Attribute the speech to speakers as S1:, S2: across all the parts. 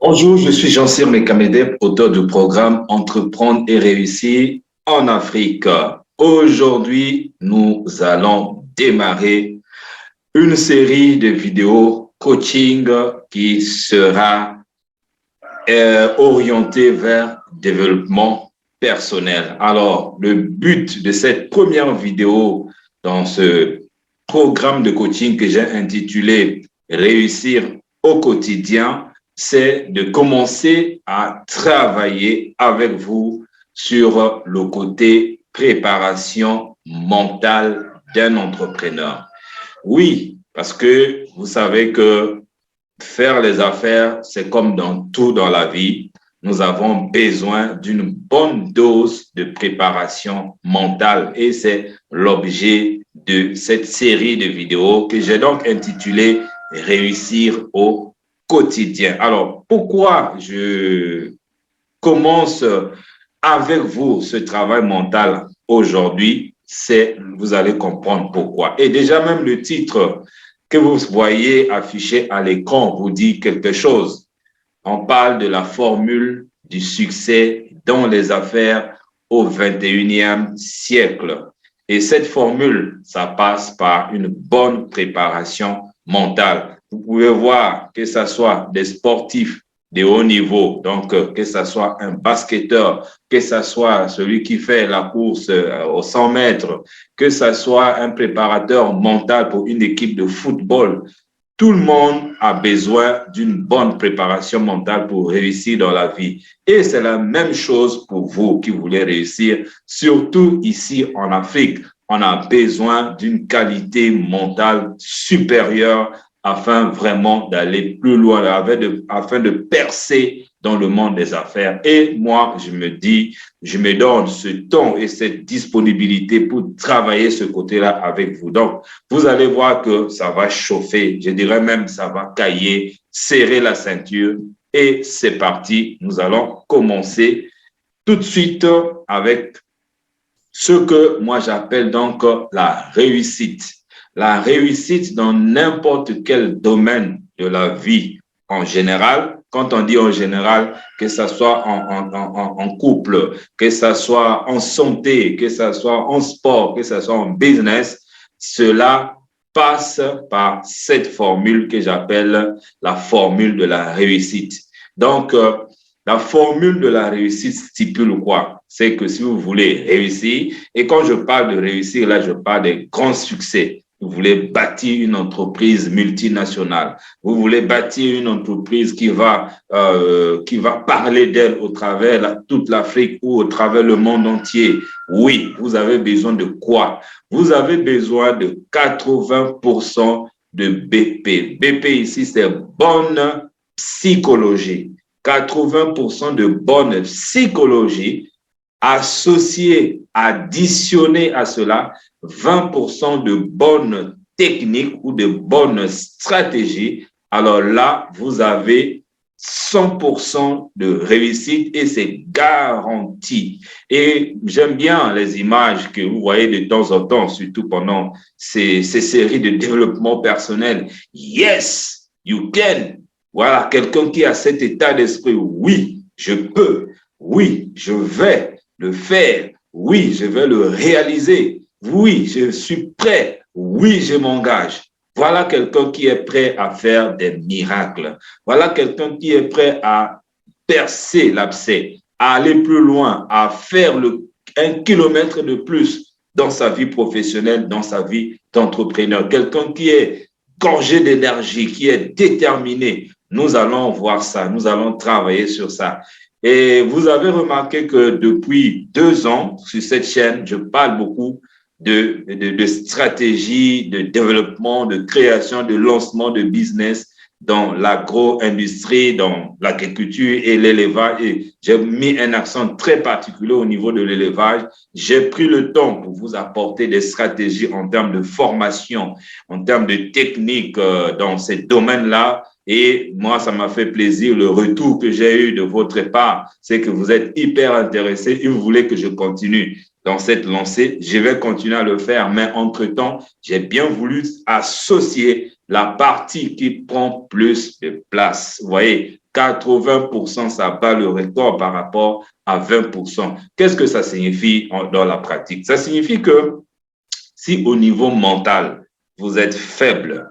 S1: Bonjour, je suis Jean-Cyr Mekamedeb, auteur du programme Entreprendre et réussir en Afrique. Aujourd'hui, nous allons démarrer une série de vidéos coaching qui sera orientée vers développement personnel. Alors, le but de cette première vidéo dans ce programme de coaching que j'ai intitulé Réussir au quotidien, c'est de commencer à travailler avec vous sur le côté préparation mentale d'un entrepreneur. Oui, parce que vous savez que faire les affaires, c'est comme dans tout dans la vie. Nous avons besoin d'une bonne dose de préparation mentale et c'est l'objet de cette série de vidéos que j'ai donc intitulée Réussir au quotidien. Alors, pourquoi je commence avec vous ce travail mental aujourd'hui? Vous allez comprendre pourquoi. Et déjà même le titre que vous voyez affiché à l'écran vous dit quelque chose. On parle de la formule du succès dans les affaires au 21e siècle. Et cette formule, ça passe par une bonne préparation mentale. Vous pouvez voir que ce soit des sportifs de haut niveau, donc que ce soit un basketteur, que ce soit celui qui fait la course aux 100 mètres, que ce soit un préparateur mental pour une équipe de football. Tout le monde a besoin d'une bonne préparation mentale pour réussir dans la vie. Et c'est la même chose pour vous qui voulez réussir, surtout ici en Afrique. On a besoin d'une qualité mentale supérieure afin vraiment d'aller plus loin, afin de percer dans le monde des affaires. Et moi, je me donne ce temps et cette disponibilité pour travailler ce côté-là avec vous. Donc, vous allez voir que ça va chauffer. Je dirais même ça va cailler, serrer la ceinture. Et c'est parti. Nous allons commencer tout de suite avec ce que moi j'appelle donc la réussite. La réussite dans n'importe quel domaine de la vie en général. Quand on dit en général, que ça soit en couple, que ça soit en santé, que ça soit en sport, que ça soit en business, cela passe par cette formule que j'appelle la formule de la réussite. Donc, la formule de la réussite stipule quoi? C'est que si vous voulez réussir, et quand je parle de réussir, là, je parle des grands succès. Vous voulez bâtir une entreprise multinationale. Vous voulez bâtir une entreprise qui va parler d'elle au travers toute l'Afrique ou au travers le monde entier. Oui, vous avez besoin de quoi? Vous avez besoin de 80% de BP. BP ici, c'est bonne psychologie. 80% de bonne psychologie associé, additionné à cela, 20% de bonnes techniques ou de bonnes stratégies. Alors là, vous avez 100% de réussite et c'est garanti. Et j'aime bien les images que vous voyez de temps en temps, surtout pendant ces séries de développement personnel. Yes, you can. Voilà, quelqu'un qui a cet état d'esprit. Oui, je peux. Oui, je vais le faire. Oui, je vais le réaliser. Oui, je suis prêt. Oui, je m'engage. Voilà quelqu'un qui est prêt à faire des miracles. Voilà quelqu'un qui est prêt à percer l'abcès, à aller plus loin, à faire 1 kilomètre de plus dans sa vie professionnelle, dans sa vie d'entrepreneur. Quelqu'un qui est gorgé d'énergie, qui est déterminé. Nous allons voir ça. Nous allons travailler sur ça. Et vous avez remarqué que depuis 2 ans, sur cette chaîne, je parle beaucoup de stratégie, de développement, de création, de lancement de business dans l'agro-industrie, dans l'agriculture et l'élevage. Et j'ai mis un accent très particulier au niveau de l'élevage. J'ai pris le temps pour vous apporter des stratégies en termes de formation, en termes de technique dans ces domaines-là. Et moi, ça m'a fait plaisir. Le retour que j'ai eu de votre part, c'est que vous êtes hyper intéressés et vous voulez que je continue dans cette lancée. Je vais continuer à le faire, mais entre-temps, j'ai bien voulu associer la partie qui prend plus de place. Vous voyez, 80%, ça bat le record par rapport à 20%. Qu'est-ce que ça signifie dans la pratique? Ça signifie que si au niveau mental, vous êtes faible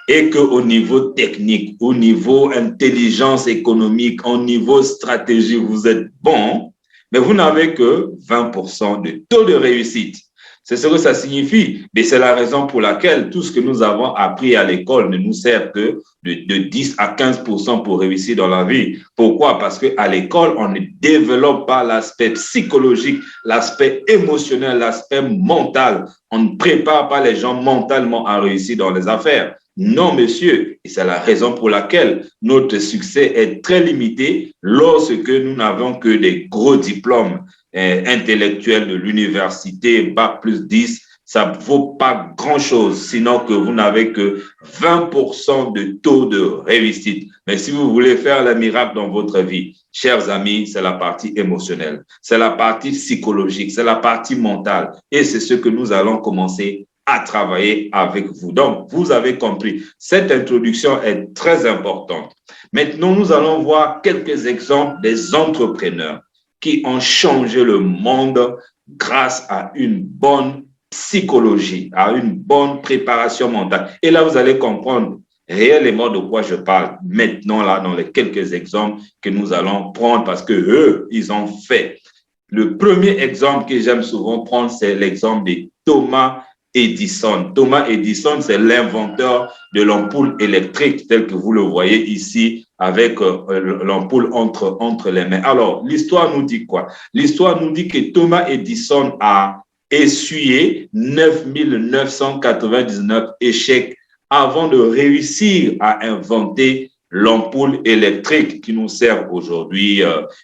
S1: et qu'au niveau technique, au niveau intelligence économique, au niveau stratégie, vous êtes bon, mais vous n'avez que 20% de taux de réussite. C'est ce que ça signifie. Mais c'est la raison pour laquelle tout ce que nous avons appris à l'école ne nous sert que de 10 à 15% pour réussir dans la vie. Pourquoi? Parce qu'à l'école, on ne développe pas l'aspect psychologique, l'aspect émotionnel, l'aspect mental. On ne prépare pas les gens mentalement à réussir dans les affaires. Non, monsieur. Et c'est la raison pour laquelle notre succès est très limité lorsque nous n'avons que des gros diplômes intellectuels de l'université, bac plus 10. Ça ne vaut pas grand-chose, sinon que vous n'avez que 20% de taux de réussite. Mais si vous voulez faire le miracle dans votre vie, chers amis, c'est la partie émotionnelle, c'est la partie psychologique, c'est la partie mentale. Et c'est ce que nous allons commencer à travailler avec vous. Donc, vous avez compris, cette introduction est très importante. Maintenant, nous allons voir quelques exemples des entrepreneurs qui ont changé le monde grâce à une bonne psychologie, à une bonne préparation mentale. Et là, vous allez comprendre réellement de quoi je parle maintenant, là, dans les quelques exemples que nous allons prendre parce que eux, ils ont fait. Le premier exemple que j'aime souvent prendre, c'est l'exemple de Thomas Edison. Thomas Edison, c'est l'inventeur de l'ampoule électrique, tel que vous le voyez ici, avec l'ampoule entre les mains. Alors, l'histoire nous dit quoi? L'histoire nous dit que Thomas Edison a essuyé 9999 échecs avant de réussir à inventer l'ampoule électrique qui nous sert aujourd'hui,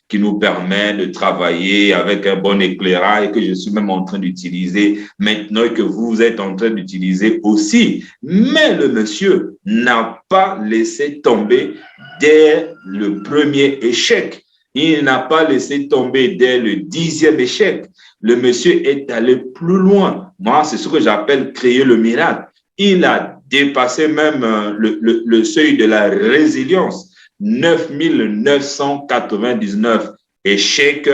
S1: qui nous permet de travailler avec un bon éclairage et que je suis même en train d'utiliser maintenant et que vous êtes en train d'utiliser aussi. Mais le monsieur n'a pas laissé tomber dès le premier échec. Il n'a pas laissé tomber dès le 10e échec. Le monsieur est allé plus loin. Moi, c'est ce que j'appelle créer le miracle. Il a dépassé même le seuil de la résilience. 9999 échecs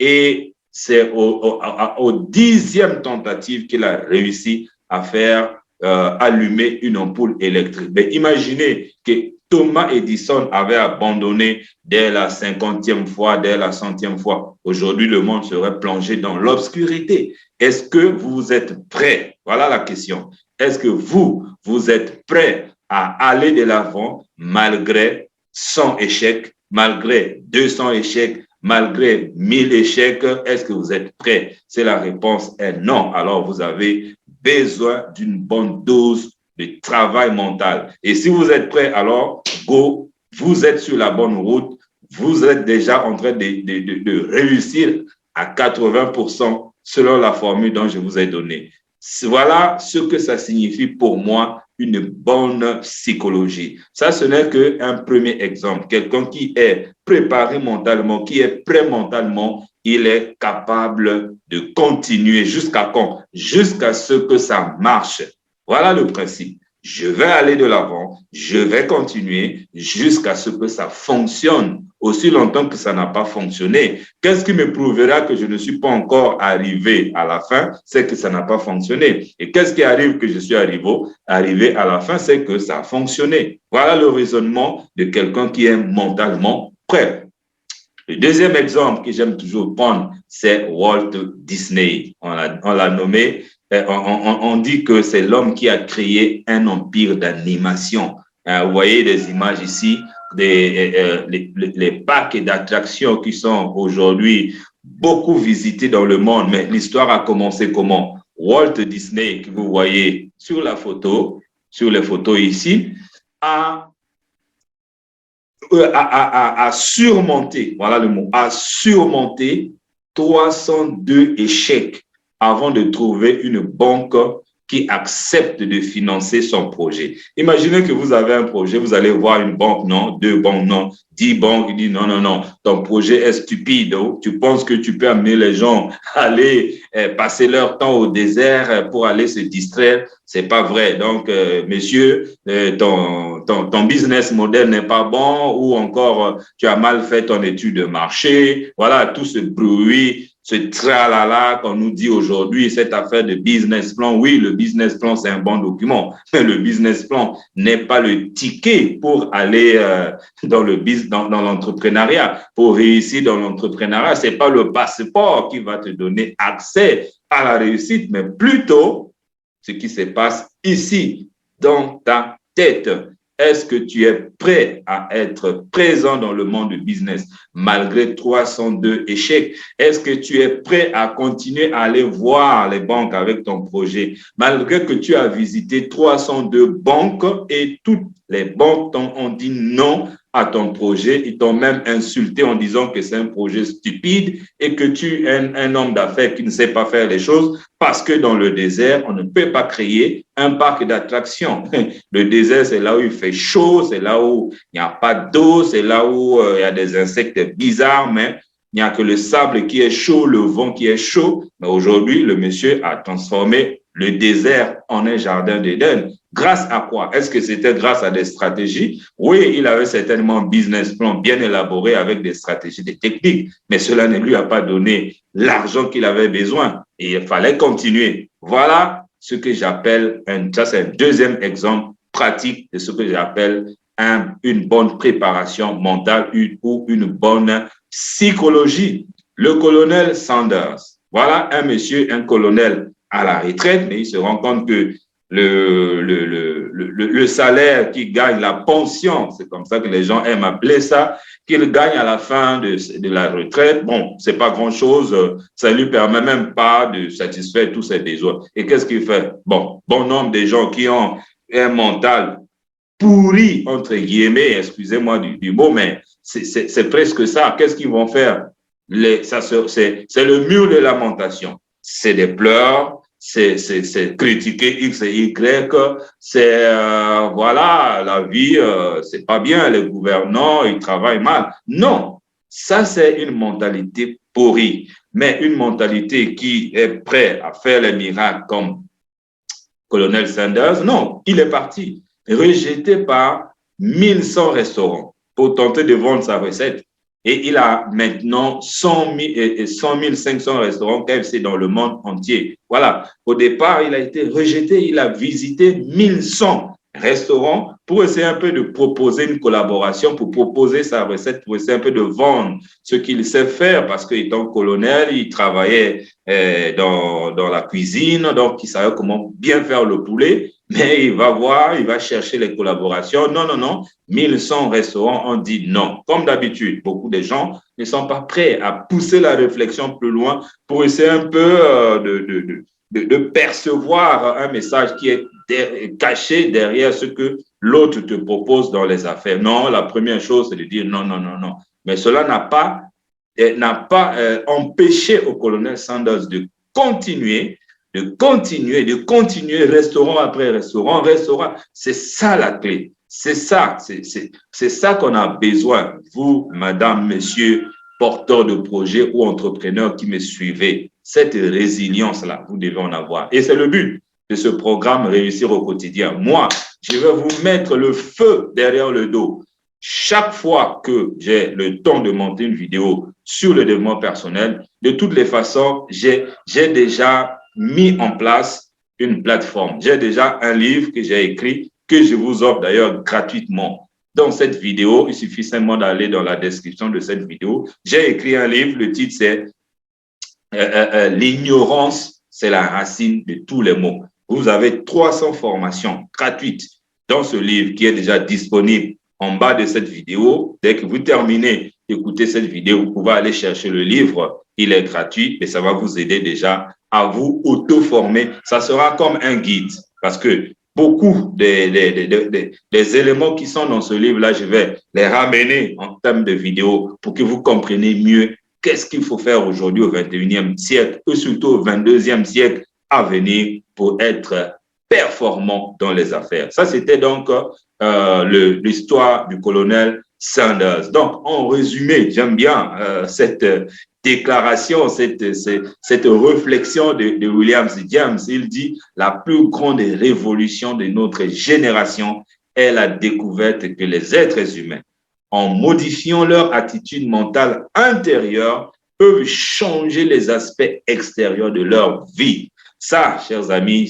S1: et c'est au 10e tentative qu'il a réussi à faire allumer une ampoule électrique. Mais imaginez que Thomas Edison avait abandonné dès la 50e fois, dès la 100e fois. Aujourd'hui, le monde serait plongé dans l'obscurité. Est-ce que vous êtes prêts? Voilà la question. Est-ce que vous êtes prêts à aller de l'avant malgré 100 échecs, malgré 200 échecs, malgré 1000 échecs? Est-ce que vous êtes prêts? Si la réponse est non, alors vous avez besoin d'une bonne dose de travail mental. Et si vous êtes prêts, alors go, vous êtes sur la bonne route, vous êtes déjà en train de réussir à 80% selon la formule dont je vous ai donnée. Voilà ce que ça signifie pour moi, une bonne psychologie. Ça, ce n'est qu'un premier exemple. Quelqu'un qui est préparé mentalement, qui est prêt mentalement, il est capable de continuer jusqu'à quand? Jusqu'à ce que ça marche. Voilà le principe. Je vais aller de l'avant, je vais continuer jusqu'à ce que ça fonctionne. Aussi longtemps que ça n'a pas fonctionné. Qu'est-ce qui me prouvera que je ne suis pas encore arrivé à la fin? C'est que ça n'a pas fonctionné. Et qu'est-ce qui arrive que je suis arrivé à la fin? C'est que ça a fonctionné. Voilà le raisonnement de quelqu'un qui est mentalement prêt. Le deuxième exemple que j'aime toujours prendre, c'est Walt Disney. On l'a nommé. On dit que c'est l'homme qui a créé un empire d'animation. Vous voyez des images ici, les parcs d'attractions qui sont aujourd'hui beaucoup visités dans le monde. Mais l'histoire a commencé comment? Walt Disney, que vous voyez sur la photo, sur les photos ici, a surmonté, voilà le mot, a surmonté 302 échecs avant de trouver une banque qui accepte de financer son projet. Imaginez que vous avez un projet, vous allez voir une banque, non, 2 banques, non, 10 banques, il dit non, non, non, ton projet est stupide. Tu penses que tu peux amener les gens à aller passer leur temps au désert pour aller se distraire. C'est pas vrai. Donc, monsieur, ton business model n'est pas bon ou encore tu as mal fait ton étude de marché. Voilà, tout ce bruit, ce tralala qu'on nous dit aujourd'hui, cette affaire de business plan. Oui, le business plan, c'est un bon document, mais le business plan n'est pas le ticket pour aller dans l'entrepreneuriat. Pour réussir dans l'entrepreneuriat, c'est pas le passeport qui va te donner accès à la réussite, mais plutôt ce qui se passe ici, dans ta tête. Est-ce que tu es prêt à être présent dans le monde du business malgré 302 échecs? Est-ce que tu es prêt à continuer à aller voir les banques avec ton projet malgré que tu as visité 302 banques et toutes les banques ont dit non à ton projet, ils t'ont même insulté en disant que c'est un projet stupide et que tu es un homme d'affaires qui ne sait pas faire les choses parce que dans le désert, on ne peut pas créer un parc d'attractions. Le désert, c'est là où il fait chaud, c'est là où il n'y a pas d'eau, c'est là où il y a des insectes bizarres, mais il n'y a que le sable qui est chaud, le vent qui est chaud. Mais aujourd'hui, le monsieur a transformé le désert en un jardin d'Éden. Grâce à quoi? Est-ce que c'était grâce à des stratégies? Oui, il avait certainement un business plan bien élaboré avec des stratégies, des techniques, mais cela ne lui a pas donné l'argent qu'il avait besoin et il fallait continuer. Voilà ce que j'appelle, ça c'est un deuxième exemple pratique de ce que j'appelle une bonne préparation mentale ou une bonne psychologie. Le colonel Sanders, voilà un monsieur, un colonel à la retraite, mais il se rend compte que le salaire qu'il gagne, la pension, c'est comme ça que les gens aiment appeler ça, qu'il gagne à la fin de la retraite, bon, c'est pas grand-chose, ça lui permet même pas de satisfaire tous ses besoins. Et qu'est-ce qu'il fait? Bon nombre de gens qui ont un mental pourri, entre guillemets, excusez-moi du mot, mais c'est presque ça. Qu'est-ce qu'ils vont faire? C'est le mur de lamentation. C'est des pleurs, c'est critiquer X et Y, c'est voilà, la vie, c'est pas bien, les gouvernants, ils travaillent mal. Non, ça c'est une mentalité pourrie, mais une mentalité qui est prête à faire les miracles comme Colonel Sanders, non, il est parti, rejeté par 1100 restaurants pour tenter de vendre sa recette. Et il a maintenant 100 500 restaurants KFC dans le monde entier. Voilà. Au départ, il a été rejeté. Il a visité 1100 restaurants pour essayer un peu de proposer une collaboration, pour proposer sa recette, pour essayer un peu de vendre ce qu'il sait faire parce qu'étant colonel, il travaillait dans la cuisine, donc il savait comment bien faire le poulet. Mais il va voir, il va chercher les collaborations. Non, non, non. 1100 restaurants ont dit non. Comme d'habitude, beaucoup de gens ne sont pas prêts à pousser la réflexion plus loin pour essayer un peu de percevoir un message qui est caché derrière ce que l'autre te propose dans les affaires. Non, la première chose, c'est de dire non, non, non, non. Mais cela n'a pas empêché au colonel Sanders de continuer, restaurant après restaurant. C'est ça la clé. C'est ça qu'on a besoin. Vous, madame, monsieur, porteurs de projets ou entrepreneurs qui me suivez, cette résilience-là, vous devez en avoir. Et c'est le but de ce programme Réussir au quotidien. Moi, je vais vous mettre le feu derrière le dos. Chaque fois que j'ai le temps de monter une vidéo sur le développement personnel, de toutes les façons, j'ai déjà mis en place une plateforme. J'ai déjà un livre que j'ai écrit, que je vous offre d'ailleurs gratuitement. Dans cette vidéo, il suffit simplement d'aller dans la description de cette vidéo. J'ai écrit un livre, le titre c'est L'ignorance, c'est la racine de tous les maux. Vous avez 300 formations gratuites dans ce livre qui est déjà disponible en bas de cette vidéo. Dès que vous terminez d'écouter cette vidéo, vous pouvez aller chercher le livre. Il est gratuit et ça va vous aider déjà à vous auto-former. Ça sera comme un guide parce que beaucoup des éléments qui sont dans ce livre-là, je vais les ramener en termes de vidéo pour que vous compreniez mieux qu'est-ce qu'il faut faire aujourd'hui au 21e siècle et surtout au 22e siècle à venir pour être performant dans les affaires. Ça, c'était donc l'histoire du colonel Sanders. Donc, en résumé, j'aime bien cette déclaration, cette réflexion de William James. Il dit, la plus grande révolution de notre génération est la découverte que les êtres humains, en modifiant leur attitude mentale intérieure, peuvent changer les aspects extérieurs de leur vie. Ça, chers amis,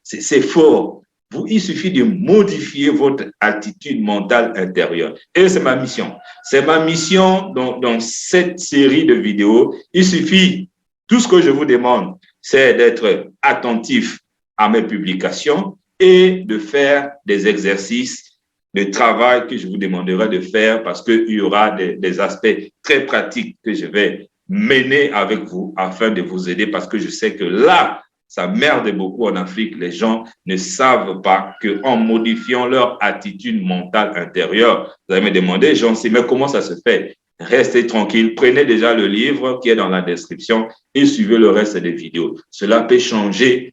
S1: c'est fort. Il suffit de modifier votre attitude mentale intérieure. Et c'est ma mission. C'est ma mission dans cette série de vidéos. Il suffit, tout ce que je vous demande, c'est d'être attentif à mes publications et de faire des exercices de travail que je vous demanderai de faire parce qu'il y aura des aspects très pratiques que je vais mener avec vous afin de vous aider parce que je sais que là, ça merde beaucoup en Afrique. Les gens ne savent pas qu'en modifiant leur attitude mentale intérieure, vous allez me demander, Jean-C, mais comment ça se fait? Restez tranquille, prenez déjà le livre qui est dans la description et suivez le reste des vidéos. Cela peut changer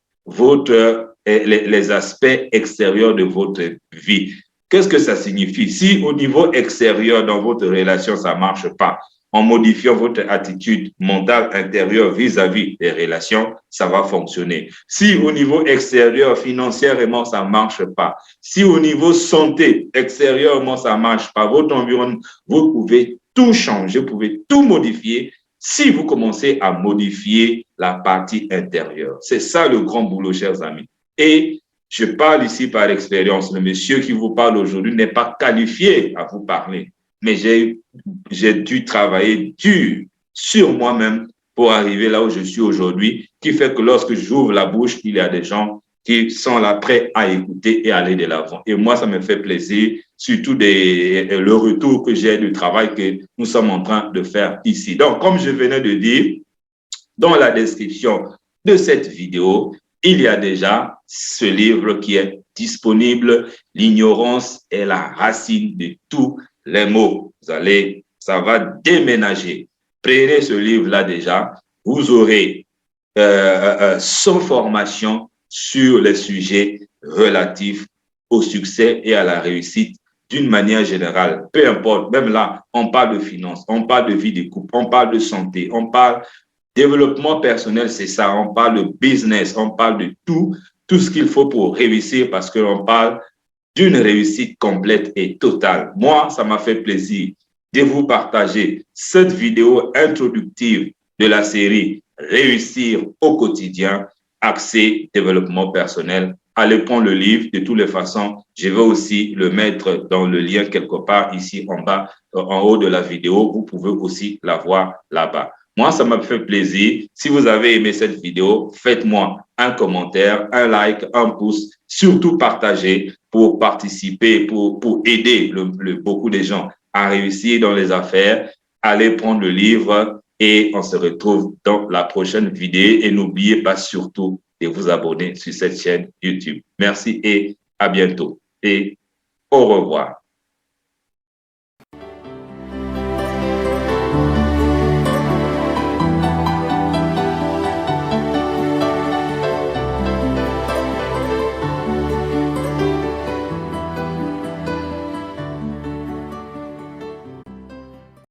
S1: les aspects extérieurs de votre vie. Qu'est-ce que ça signifie? Si au niveau extérieur, dans votre relation, ça ne marche pas, en modifiant votre attitude mentale intérieure vis-à-vis des relations, ça va fonctionner. Si au niveau extérieur, financièrement, ça ne marche pas, si au niveau santé, extérieurement, ça ne marche pas, votre environnement, vous pouvez tout changer, vous pouvez tout modifier si vous commencez à modifier la partie intérieure. C'est ça le grand boulot, chers amis. Et je parle ici par expérience. Le monsieur qui vous parle aujourd'hui n'est pas qualifié à vous parler. Mais j'ai dû travailler dur sur moi-même pour arriver là où je suis aujourd'hui, qui fait que lorsque j'ouvre la bouche, il y a des gens qui sont là prêts à écouter et aller de l'avant. Et moi, ça me fait plaisir, surtout le retour que j'ai du travail que nous sommes en train de faire ici. Donc, comme je venais de dire, dans la description de cette vidéo, il y a déjà ce livre qui est disponible, L'ignorance est la racine de tous les mots. Ça va déménager. Prenez ce livre-là déjà. Vous aurez sans formation sur les sujets relatifs au succès et à la réussite d'une manière générale. Peu importe, même là, on parle de finances, on parle de vie de couple, on parle de santé, on parle développement personnel, c'est ça. On parle de business, on parle de tout ce qu'il faut pour réussir parce qu'on parle d'une réussite complète et totale. Moi, ça m'a fait plaisir de vous partager cette vidéo introductive de la série Réussir au quotidien, accès développement personnel. Allez prendre le livre. De toutes les façons, je vais aussi le mettre dans le lien quelque part ici en bas, en haut de la vidéo. Vous pouvez aussi la voir là-bas. Moi, ça m'a fait plaisir. Si vous avez aimé cette vidéo, faites-moi un commentaire, un like, un pouce, surtout partagez pour participer, pour aider beaucoup de gens à réussir dans les affaires. Allez prendre le livre et on se retrouve dans la prochaine vidéo. Et n'oubliez pas surtout de vous abonner sur cette chaîne YouTube. Merci et à bientôt. Et au revoir.